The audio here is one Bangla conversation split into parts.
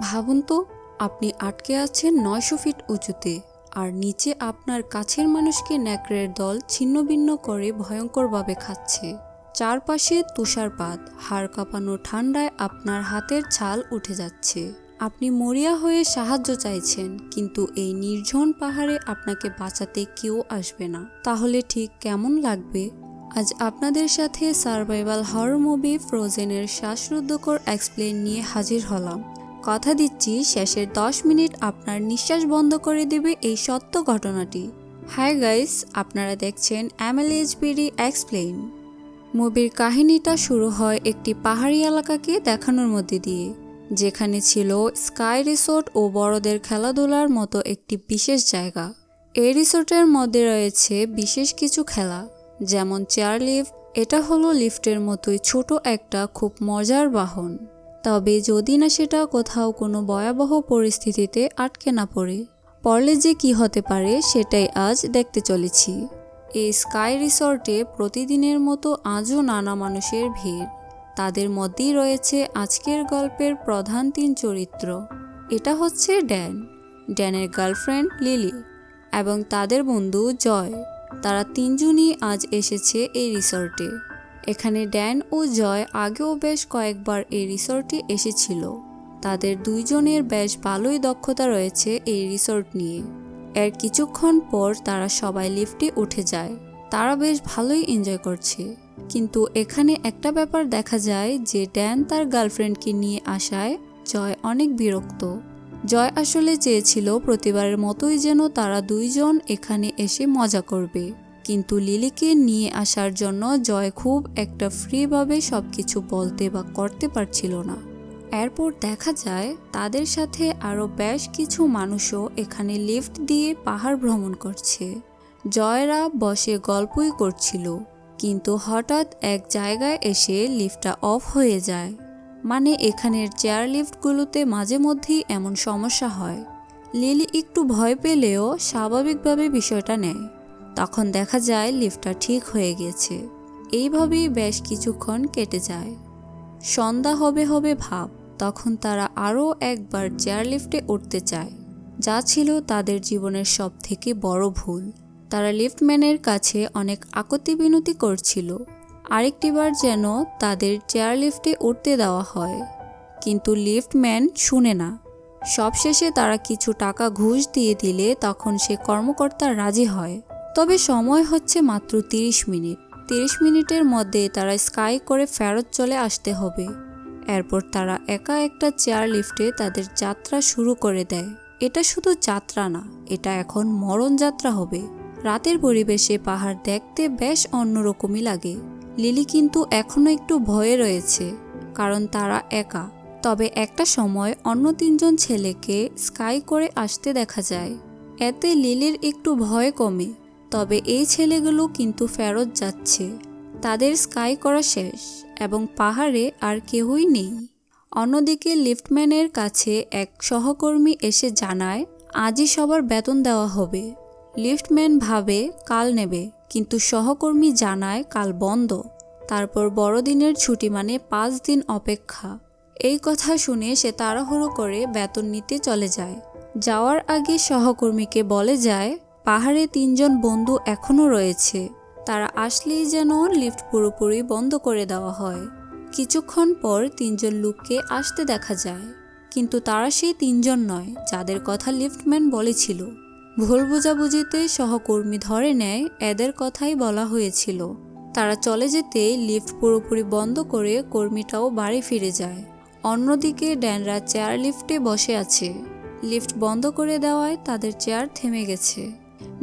ভাবুন তো, আপনি আটকে আছেন ৯০০ ফিট উঁচুতে, আর নিচে আপনার কাছের মানুষকে নেকড়ের দল ছিন্নভিন্ন করে ভয়ঙ্করভাবে খাচ্ছে। চারপাশে তুষারপাত, হাড় কাঁপানো ঠান্ডায় আপনার হাতের ছাল উঠে যাচ্ছে। আপনি মরিয়া হয়ে সাহায্য চাইছেন, কিন্তু এই নির্জন পাহাড়ে আপনাকে বাঁচাতে কেউ আসবে না। তাহলে ঠিক কেমন লাগবে? আজ আপনাদের সাথে সার্ভাইভাল হরর মুভি ফ্রোজেনের শ্বাসরুদ্ধকর এক্সপ্লেন নিয়ে হাজির হলাম। কথা দিচ্ছি, শেষের 10 মিনিট আপনার নিঃশ্বাস বন্ধ করে দেবে এই সত্য ঘটনাটি। হাই গাইস, আপনারা দেখছেন MLHBD এক্সপ্লেইন। মুভির কাহিনীটা শুরু হয় একটি পাহাড়ি এলাকাকে দেখানোর মধ্যে দিয়ে, যেখানে ছিল স্কাই রিসোর্ট ও বড়দের খেলাধুলার মতো একটি বিশেষ জায়গা। এই রিসোর্টের মধ্যে রয়েছে বিশেষ কিছু খেলা, যেমন চেয়ার লিফট। এটা হলো লিফটের মতোই ছোট একটা খুব মজার বাহন, তবে যদি না সেটা কোথাও কোনো ভয়াবহ পরিস্থিতিতে আটকে না পড়লে যে কি হতে পারে সেটাই আজ দেখতে চলেছি। এই স্কাই রিসর্টে প্রতিদিনের মতো আজও নানা মানুষের ভিড়। তাদের মধ্যেই রয়েছে আজকের গল্পের প্রধান 3 চরিত্র। এটা হচ্ছে ড্যানের গার্লফ্রেন্ড লিলি এবং তাদের বন্ধু জয়। তারা 3 জনই আজ এসেছে এই রিসর্টে। এখানে ড্যান ও জয় আগেও বেশ কয়েকবার এই রিসর্টে এসেছিল। তাদের 2 জনের বেশ ভালোই দক্ষতা রয়েছে এই রিসর্ট নিয়ে। এর কিছুক্ষণ পর তারা সবাই লিফটে উঠে যায়। তারা বেশ ভালোই এনজয় করছে, কিন্তু এখানে একটা ব্যাপার দেখা যায় যে ড্যান তার গার্লফ্রেন্ডকে নিয়ে আসায় জয় অনেক বিরক্ত। জয় আসলে চেয়েছিল প্রতিবারের মতোই যেন তারা 2 জন এখানে এসে মজা করবে, কিন্তু লিলিকে নিয়ে আসার জন্য জয় খুব একটা ফ্রিভাবে সবকিছু বলতে বা করতে পারছিল না। এরপর দেখা যায় তাদের সাথে আরও বেশ কিছু মানুষও এখানে লিফট দিয়ে পাহাড় ভ্রমণ করছে। জয়রা বসে গল্পই করছিল, কিন্তু হঠাৎ এক জায়গায় এসে লিফটটা অফ হয়ে যায়। মানে এখানের চেয়ার লিফটগুলোতে মাঝে মধ্যেই এমন সমস্যা হয়। লিলি একটু ভয় পেলেও স্বাভাবিকভাবে বিষয়টা নেয়। তখন দেখা যায় লিফটটা ঠিক হয়ে গেছে। এইভাবেই বেশ কিছুক্ষণ কেটে যায়। সন্ধ্যা হবে ভাব, তখন তারা আরও একবার চেয়ার লিফটে উঠতে চায়, যা ছিল তাদের জীবনের সব থেকে বড় ভুল। তারা লিফটম্যানের কাছে অনেক আকুতি বিনতি করছিল আরেকটিবার যেন তাদের চেয়ার লিফটে উঠতে দেওয়া হয়, কিন্তু লিফটম্যান শুনে না। সবশেষে তারা কিছু টাকা ঘুষ দিয়ে দিলে তখন সে কর্মকর্তা রাজি হয়। তবে সময় হচ্ছে মাত্র 30 মিনিট। 30 মিনিটের মধ্যে তারা স্কাই করে ফেরত চলে আসতে হবে। এরপর তারা একা একটা চেয়ার লিফটে তাদের যাত্রা শুরু করে দেয়। এটা শুধু যাত্রা না, এটা এখন মরণ যাত্রা হবে। রাতের পরিবেশে পাহাড় দেখতে বেশ অন্যরকমই লাগে। লিলি কিন্তু এখনো একটু ভয়ে রয়েছে, কারণ তারা একা। তবে একটা সময় অন্য 3 জন ছেলেকে স্কাই করে আসতে দেখা যায়। এতে লিলির একটু ভয় কমে। তবে এই ছেলেগুলো কিন্তু ফেরত যাচ্ছে। তাদের স্কাই করা শেষ এবং পাহাড়ে আর কেউই নেই। অন্যদিকে লিফটম্যানের কাছে এক সহকর্মী এসে জানায় আজই সবার বেতন দেওয়া হবে। লিফটম্যান ভাবে কাল নেবে, কিন্তু সহকর্মী জানায় কাল বন্ধ। তারপর বড়দিনের ছুটি মানে 5 দিন অপেক্ষা। এই কথা শুনে সে তাড়াহুড়ো করে বেতন নিতে চলে যায়। যাওয়ার আগে সহকর্মীকে বলে যায় পাহাড়ে 3 জন বন্ধু এখনও রয়েছে, তারা আসলেই যেন লিফট পুরোপুরি বন্ধ করে দেওয়া হয়। কিছুক্ষণ পর 3 জন লোককে আসতে দেখা যায়, কিন্তু তারা সেই 3 জন নয় যাদের কথা লিফটম্যান বলেছিল। ভুল বোঝাবুঝিতে সহকর্মী ধরে নেয় এদের কথাই বলা হয়েছিল। তারা চলে যেতেই লিফট পুরোপুরি বন্ধ করে কর্মীটাও বাড়ি ফিরে যায়। অন্যদিকে ড্যানরা চেয়ার লিফটে বসে আছে। লিফট বন্ধ করে দেওয়ায় তাদের চেয়ার থেমে গেছে।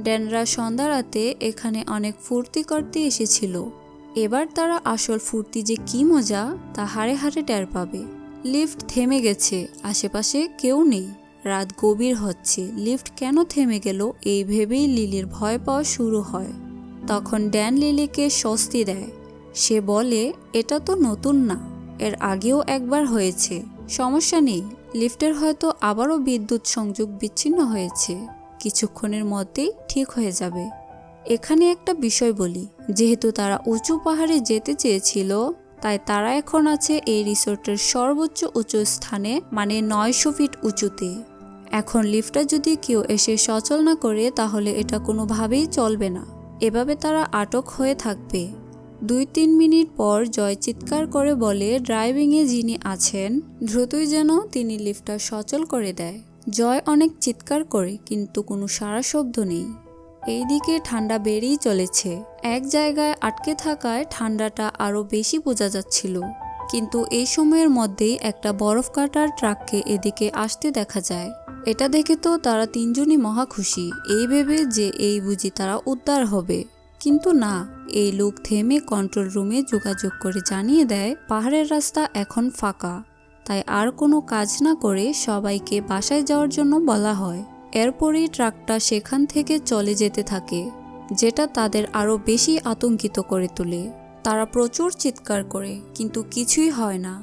ড্যানরা সন্ধ্যা রাতে এখানে অনেক ফুর্তি করতে এসেছিল। এবার তারা আসল ফুর্তি যে কি মজা তা হাড়ে হাড়ে টের পাবে। লিফট থেমে গেছে, আশেপাশে কেউ নেই। রাত গভীর হচ্ছে, লিফট কেন থেমে গেল এই ভেবেই লিলির ভয় পাওয়া শুরু হয়। তখন ড্যান লিলিকে স্বস্তি দেয়। সে বলে এটা তো নতুন না, এর আগেও একবার হয়েছে, সমস্যা নেই। লিফটের হয়তো আবারও বিদ্যুৎ সংযোগ বিচ্ছিন্ন হয়েছে, কিছুক্ষণের মধ্যেই ঠিক হয়ে যাবে। এখানে একটা বিষয় বলি, যেহেতু তারা উঁচু পাহাড়ে যেতে চেয়েছিল, তাই তারা এখন আছে এই রিসোর্টের সর্বোচ্চ উঁচু স্থানে, মানে 900 ফিট উঁচুতে। এখন লিফটটা যদি কেউ এসে সচল না করে তাহলে এটা কোনোভাবেই চলবে না। এভাবে তারা আটক হয়ে থাকবে। 2-3 মিনিট পর জয় চিৎকার করে বলে ড্রাইভিংয়ে যিনি আছেন দ্রুতই যেন তিনি লিফটটা সচল করে দেয়। জয় অনেক চিৎকার করে কিন্তু কোনো সাড়া শব্দ নেই। এইদিকে ঠান্ডা বেড়েই চলেছে। এক জায়গায় আটকে থাকায় ঠান্ডাটা আরও বেশি বোঝা যাচ্ছিল। কিন্তু এই সময়ের মধ্যেই একটা বরফ কাটার ট্রাককে এদিকে আসতে দেখা যায়। এটা দেখে তো তারা তিনজনই মহা খুশি, এই ভেবে যে এই বুঝি তারা উদ্ধার হবে। কিন্তু না, এই লোক থেমে কন্ট্রোল রুমে যোগাযোগ করে জানিয়ে দেয় পাহাড়ের রাস্তা এখন ফাঁকা। তাই আর কোনো কাজ না করে সবাইকে বাসায় যাওয়ার জন্য বলা হয়। এরপরেই ট্রাকটা সেখান থেকে চলে যেতে থাকে, যেটা তাদের আরও বেশি আতঙ্কিত করে তোলে। তারা প্রচুর চিৎকার করে কিন্তু কিছুই হয় না।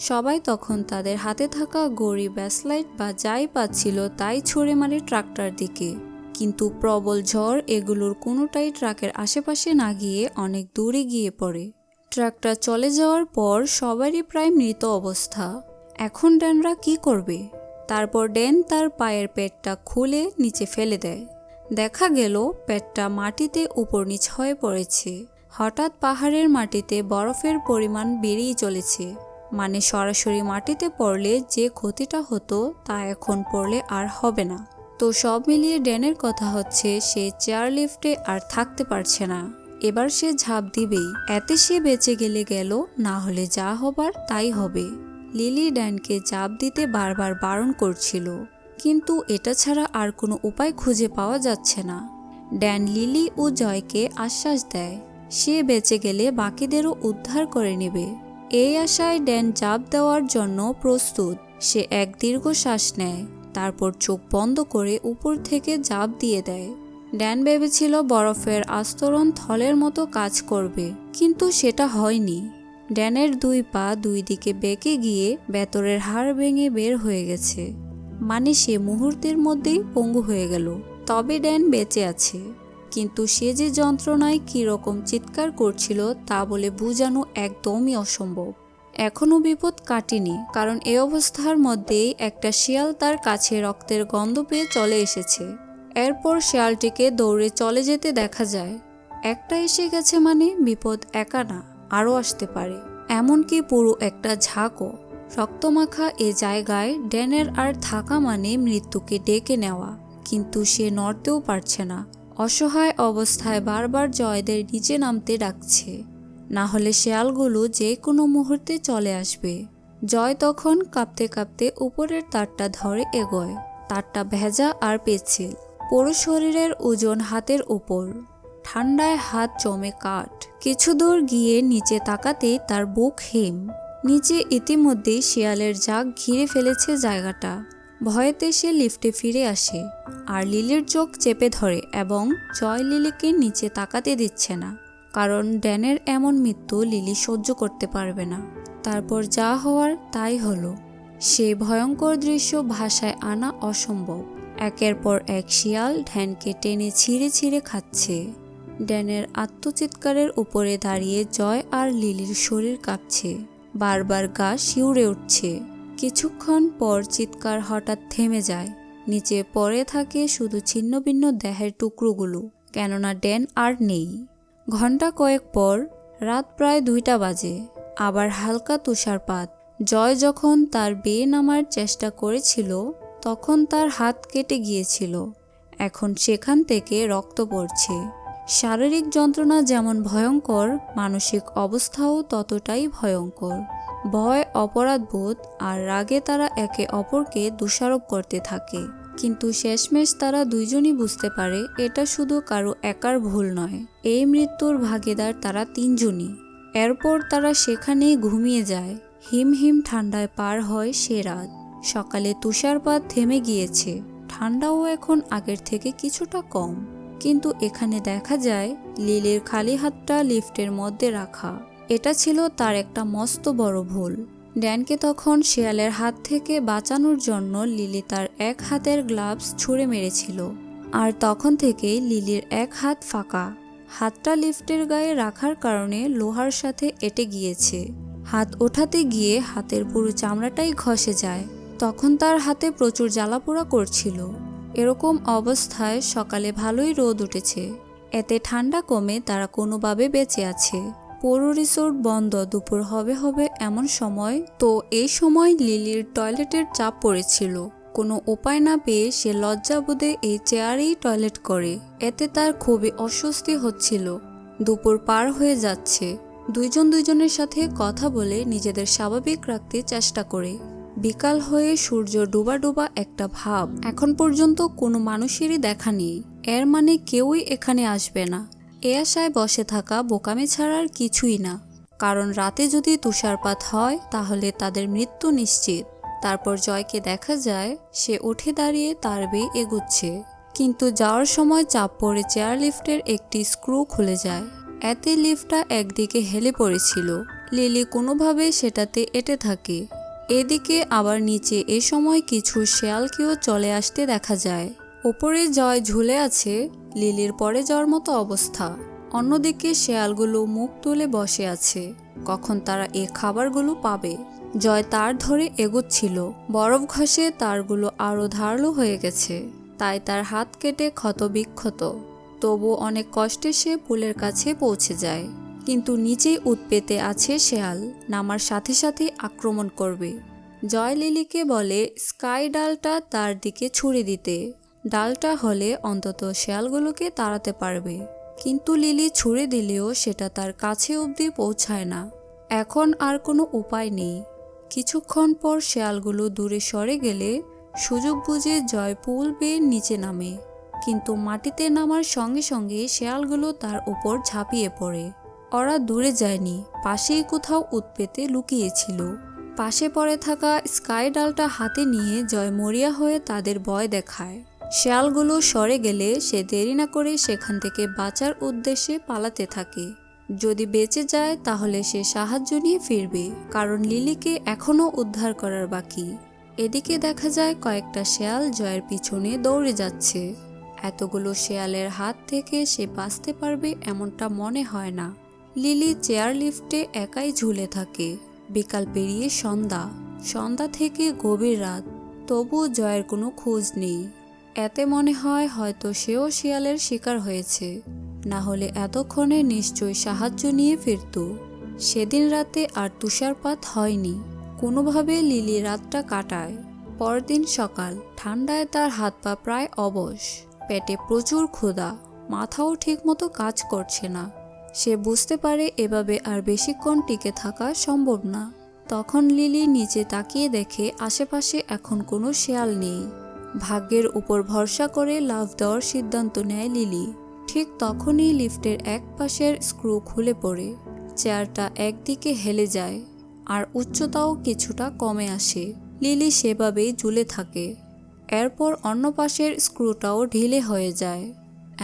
সবাই তখন তাদের হাতে থাকা গড়ি, ব্যাসলাইট বা যাই পাচ্ছিল তাই ছুঁড়ে মারে ট্রাকটার দিকে। কিন্তু প্রবল ঝড় এগুলোর কোনোটাই ট্রাকের আশেপাশে না গিয়ে অনেক দূরে গিয়ে পড়ে। ট্রাকটা চলে যাওয়ার পর সবারই প্রায় মৃত অবস্থা। এখন ড্যানরা কি করবে? তারপর ড্যান তার পায়ের পেটটা খুলে নিচে ফেলে দেয়। দেখা গেল পেটটা মাটিতে উপর নিচ হয়ে পড়েছে। হঠাৎ পাহাড়ের মাটিতে বরফের পরিমাণ বেড়েই চলেছে, মানে সরাসরি মাটিতে পড়লে যে ক্ষতিটা হতো তা এখন পড়লে আর হবে না। তো সব মিলিয়ে ড্যানের কথা হচ্ছে সে চেয়ার লিফটে আর থাকতে পারছে না। এবার সে ঝাঁপ দিবেই। এতে সে বেঁচে গেলে গেল, না হলে যা হবার তাই হবে। লিলি ড্যানকে ঝাঁপ দিতে বারবার বারণ করছিল, কিন্তু এটা ছাড়া আর কোনো উপায় খুঁজে পাওয়া যাচ্ছে না। ড্যান লিলি ও জয়কে আশ্বাস দেয় সে বেঁচে গেলে বাকিদেরও উদ্ধার করে নেবে। এই আশায় ড্যান ঝাঁপ দেওয়ার জন্য প্রস্তুত। সে এক দীর্ঘশ্বাস নেয়, তারপর চোখ বন্ধ করে উপর থেকে ঝাঁপ দিয়ে দেয়। ড্যান ভেবেছিল বরফের আস্তরণ থলের মতো কাজ করবে, কিন্তু সেটা হয়নি। ড্যানের 2 পা 2 দিকে বেঁকে গিয়ে ভেতরের হাড় ভেঙে বের হয়ে গেছে, মানে সে মুহূর্তের মধ্যেই পঙ্গু হয়ে গেল। তবে ড্যান বেঁচে আছে, কিন্তু সে যে যন্ত্রণায় কীরকম চিৎকার করছিল তা বলে বোঝানো একদমই অসম্ভব। এখনও বিপদ কাটেনি, কারণ এই অবস্থার মধ্যেই একটা শিয়াল তার কাছে রক্তের গন্ধ পেয়ে চলে এসেছে। এরপর শিয়ালটিকে দৌড়ে চলে যেতে দেখা যায়। একটা এসে গেছে মানে বিপদ একা না, আরও আসতে পারে, এমনকি পুরো একটা ঝাঁকও। রক্তমাখা এ জায়গায় ড্যানের আর থাকা মানে মৃত্যুকে ডেকে নেওয়া, কিন্তু সে নড়তেও পারছে না। অসহায় অবস্থায় বারবার জয়দের নিচে নামতে ডাকছে, না হলে শেয়ালগুলো যে কোনো মুহূর্তে চলে আসবে। জয় তখন কাঁপতে কাঁপতে উপরের তারটা ধরে এগোয়। তারটা ভেজা আর পেছিল, পুরো শরীরের ওজন হাতের উপর। ঠান্ডায় হাত জমে কাঠ। কিছু দূর গিয়ে নিচে তাকাতেই তার বুক হিম। নিচে ইতিমধ্যেই শিয়ালের ঝাঁক ঘিরে ফেলেছে জায়গাটা। ভয়েতে সে লিফটে ফিরে আসে আর লিলির চোখ চেপে ধরে এবং জয় লিলিকে নিচে তাকাতে দিচ্ছে না, কারণ ড্যানের এমন মৃত্যু লিলি সহ্য করতে পারবে না। তারপর যা হওয়ার তাই হলো। সেই ভয়ঙ্কর দৃশ্য ভাষায় আনা অসম্ভব। একের পর এক শিয়াল ড্যানকে টেনে ছিঁড়ে ছিঁড়ে খাচ্ছে। ড্যানের আত্মচিৎকারের উপরে দাঁড়িয়ে জয় আর লিলির শরীর কাঁপছে, বারবার গা শিউরে উঠছে। কিছুক্ষণ পর চিৎকার হঠাৎ থেমে যায়। নিচে পড়ে থাকে শুধু ছিন্নভিন্ন দেহের টুকরোগুলো, কেননা ড্যান আর নেই। ঘন্টা কয়েক পর রাত প্রায় 2টা বাজে। আবার হালকা তুষারপাত। জয় যখন তার বেয়ে নামার চেষ্টা করেছিল তখন তার হাত কেটে গিয়েছিল। এখন সেখান থেকে রক্ত পড়ছে। শারীরিক যন্ত্রণা যেমন ভয়ঙ্কর, মানসিক অবস্থাও ততটাই ভয়ঙ্কর। ভয়, অপরাধবোধ আর রাগে তারা একে অপরকে দোষারোপ করতে থাকে, কিন্তু শেষমেশ তারা দুইজনই বুঝতে পারে এটা শুধু কারো একার ভুল নয়। এই মৃত্যুর ভাগীদার তারা তিনজনই। এরপর তারা সেখানেই ঘুমিয়ে যায়। হিম হিম ঠান্ডায় পার হয় সে রাত। সকালে তুষারপাত থেমে গিয়েছে, ঠান্ডাও এখন আগের থেকে কিছুটা কম। কিন্তু এখানে দেখা যায় লিলির খালি হাতটা লিফটের মধ্যে রাখা। এটা ছিল তার একটা মস্ত বড় ভুল। ড্যানকে তখন শিয়ালের হাত থেকে বাঁচানোর জন্য লিলি তার এক হাতের গ্লাভস ছুঁড়ে মেরেছিল, আর তখন থেকেই লিলির এক হাত ফাঁকা। হাতটা লিফটের গায়ে রাখার কারণে লোহার সাথে এঁটে গিয়েছে। হাত ওঠাতে গিয়ে হাতের পুরো চামড়াটাই ঘষে যায়। তখন তার হাতে প্রচুর জ্বালাপোড়া করছিল। এরকম অবস্থায় সকালে ভালোই রোদ উঠেছে, এতে ঠান্ডা কমে তারা কোনোভাবে বেঁচে আছে। পৌর রিসোর্ট বন্ধ, দুপুর হবে হবে এমন সময়। তো এই সময় লিলির টয়লেটের চাপ পড়েছিল। কোনো উপায় না পেয়ে সে লজ্জাবোধে এই চেয়ারেই টয়লেট করে। এতে তার খুবই অস্বস্তি হচ্ছিল। দুপুর পার হয়ে যাচ্ছে, দুইজন দুইজনের সাথে কথা বলে নিজেদের স্বাভাবিক রাখতে চেষ্টা করে। বিকাল হয়ে সূর্য ডোবা ডোবা একটা ভাব। এখন পর্যন্ত কোনো মানুষেরই দেখা নেই, এর মানে কেউই এখানে আসবে না। এ আশায় বসে থাকা বোকামি ছাড়া আর কিছুই না, কারণ রাতে যদি তুষারপাত হয় তাহলে তাদের মৃত্যু নিশ্চিত। তারপর জয়কে দেখা যায় সে উঠে দাঁড়িয়ে তার বেয়ে এগুচ্ছে, কিন্তু যাওয়ার সময় চাপ পড়ে চেয়ার লিফটের একটি স্ক্রু খুলে যায়। এতে লিফটটা একদিকে হেলে পড়েছিল। লিলি কোনোভাবে সেটাতে এঁটে থাকে। এদিকে আবার নিচে এ সময় কিছু শেয়ালকেও চলে আসতে দেখা যায়। ওপরে জয় ঝুলে আছে, লিলির পড়ে যাওয়ার মতো অবস্থা। অন্যদিকে শেয়ালগুলো মুখ তুলে বসে আছে, কখন তারা এ খাবারগুলো পাবে। জয় তার ধরে এগোচ্ছিল, বরফ ঘষে তারগুলো আরও ধারালো হয়ে গেছে, তাই তার হাত কেটে ক্ষত বিক্ষত। তবু অনেক কষ্টে সে পুলের কাছে পৌঁছে যায়। কিন্তু নিচেই উৎপেতে আছে শেয়াল, নামার সাথে সাথে আক্রমণ করবে। জয় লিলিকে বলে স্কাই ডালটা তার দিকে ছুড়ে দিতে। ডালটা হলে অন্তত শেয়ালগুলোকে তাড়াতে পারবে। কিন্তু লিলি ছুড়ে দিলেও সেটা তার কাছে অবধি পৌঁছায় না। এখন আর কোনো উপায় নেই। কিছুক্ষণ পর শেয়ালগুলো দূরে সরে গেলে সুযোগ বুঝে জয় পুল বেয়ে নিচে নামে। কিন্তু মাটিতে নামার সঙ্গে সঙ্গে শেয়ালগুলো তার উপর ঝাঁপিয়ে পড়ে। ওরা দূরে যায়নি, পাশেই কোথাও উৎপেতে লুকিয়েছিল। পাশে পড়ে থাকা স্কাই ডালটা হাতে নিয়ে জয় মরিয়া হয়ে তাদের ভয় দেখায়। শেয়ালগুলো সরে গেলে সে দেরি না করে সেখান থেকে বাঁচার উদ্দেশ্যে পালাতে থাকে। যদি বেঁচে যায় তাহলে সে সাহায্য নিয়ে ফিরবে, কারণ লিলিকে এখনও উদ্ধার করার বাকি। এদিকে দেখা যায় কয়েকটা শেয়াল জয়ের পিছনে দৌড়ে যাচ্ছে। এতগুলো শেয়ালের হাত থেকে সে বাঁচতে পারবে এমনটা মনে হয় না। লিলি চেয়ার লিফটে একাই ঝুলে থাকে। বিকাল পেরিয়ে সন্ধ্যা, সন্ধ্যা থেকে গভীর রাত, তবু জয়ের কোনো খোঁজ নেই। এতে মনে হয় হয়তো সেও শিয়ালের শিকার হয়েছে, না হলে এতক্ষণে নিশ্চয়ই সাহায্য নিয়ে ফিরত। সেদিন রাতে আর তুষারপাত হয়নি। কোনোভাবে লিলি রাতটা কাটায়। পরদিন সকাল, ঠান্ডায় তার হাত পা প্রায় অবশ, পেটে প্রচুর ক্ষুধা, মাথাও ঠিকমতো কাজ করছে না। সে বুঝতে পারে এভাবে আর বেশিক্ষণ টিকে থাকা সম্ভব না। তখন লিলি নিচে তাকিয়ে দেখে আশেপাশে এখন কোনো শেয়াল নেই। ভাগ্যের উপর ভরসা করে লাফ দেওয়ার সিদ্ধান্ত নেয় লিলি। ঠিক তখনই লিফটের এক পাশের স্ক্রু খুলে পড়ে। চেয়ারটা একদিকে হেলে যায় আর উচ্চতাও কিছুটা কমে আসে। লিলি সেভাবেই ঝুলে থাকে। এরপর অন্য পাশের স্ক্রুটাও ঢিলে হয়ে যায়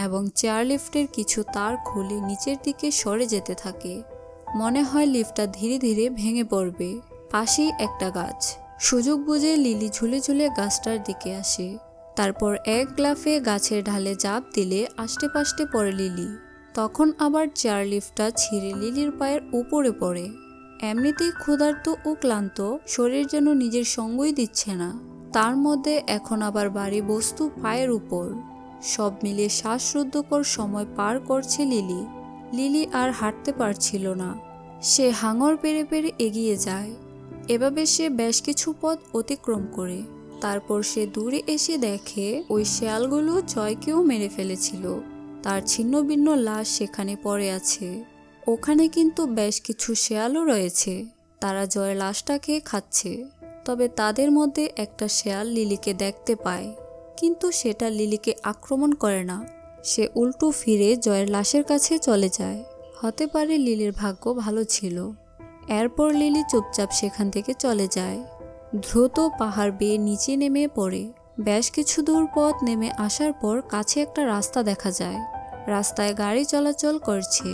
এবং চেয়ার লিফটের কিছু তার খুলে নিচের দিকে সরে যেতে থাকে। মনে হয় লিফটটা ধীরে ধীরে ভেঙে পড়বে। পাশেই একটা গাছ। সুযোগ বুঝে লিলি ঝুলে ঝুলে গাছটার দিকে আসে। তারপর এক লাফে গাছের ঢালে ঝাঁপ দিলে আষ্টে পাষ্টে পড়ে লিলি। তখন আবার চেয়ার লিফটটা ছিঁড়ে লিলির পায়ের উপরে পড়ে। এমনিতেই ক্ষুধার্ত ও ক্লান্ত, শরীর যেন নিজের সঙ্গই দিচ্ছে না। তার মধ্যে এখন আবার ভারী বস্তু পায়ের উপর। সব মিলিয়ে শ্বাসরুদ্ধকর সময় পার করছে লিলি। লিলি আর হাঁটতে পারছিল না। সে হাঙর পেরে পেরে এগিয়ে যায়। এভাবে সে বেশ কিছু পথ অতিক্রম করে। তারপর সে দূরে এসে দেখে ওই শেয়ালগুলো জয়কেও মেরে ফেলেছিল। তার ছিন্ন ভিন্ন লাশ সেখানে পড়ে আছে। ওখানে কিন্তু বেশ কিছু শেয়ালও রয়েছে, তারা জয়ের লাশটাকে খাচ্ছে। তবে তাদের মধ্যে একটা শেয়াল লিলিকে দেখতে পায়, কিন্তু সেটা লিলিকে আক্রমণ করে না। সে উল্টো ফিরে জয়ের লাশের কাছে চলে যায়। হতে পারে লিলির ভাগ্য ভালো ছিল। এরপর লিলি চুপচাপ সেখান থেকে চলে যায়। দ্রুত পাহাড় বেয়ে নিচে নেমে পড়ে। বেশ কিছু দূর পথ নেমে আসার পর কাছে একটা রাস্তা দেখা যায়। রাস্তায় গাড়ি চলাচল করছে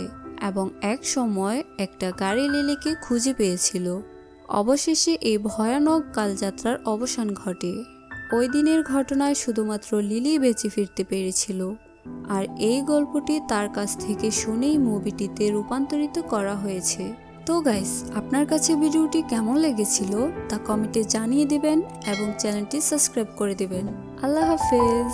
এবং এক সময় একটা গাড়ি লিলিকে খুঁজে পেয়েছিল। অবশেষে এই ভয়ানক কালযাত্রার অবসান ঘটে। ওই দিনের ঘটনায় শুধুমাত্র লিলি বেঁচে ফিরতে পেরেছিল। আর এই গল্পটি তার কাছ থেকে শুনেই মুভিটিতে রূপান্তরিত করা হয়েছে। তো তো গাইস, আপনার কাছে ভিডিওটি কেমন লেগেছিল তা কমেন্টে জানিয়ে দিবেন এবং চ্যানেলটি সাবস্ক্রাইব করে দিবেন। আল্লাহ হাফেজ।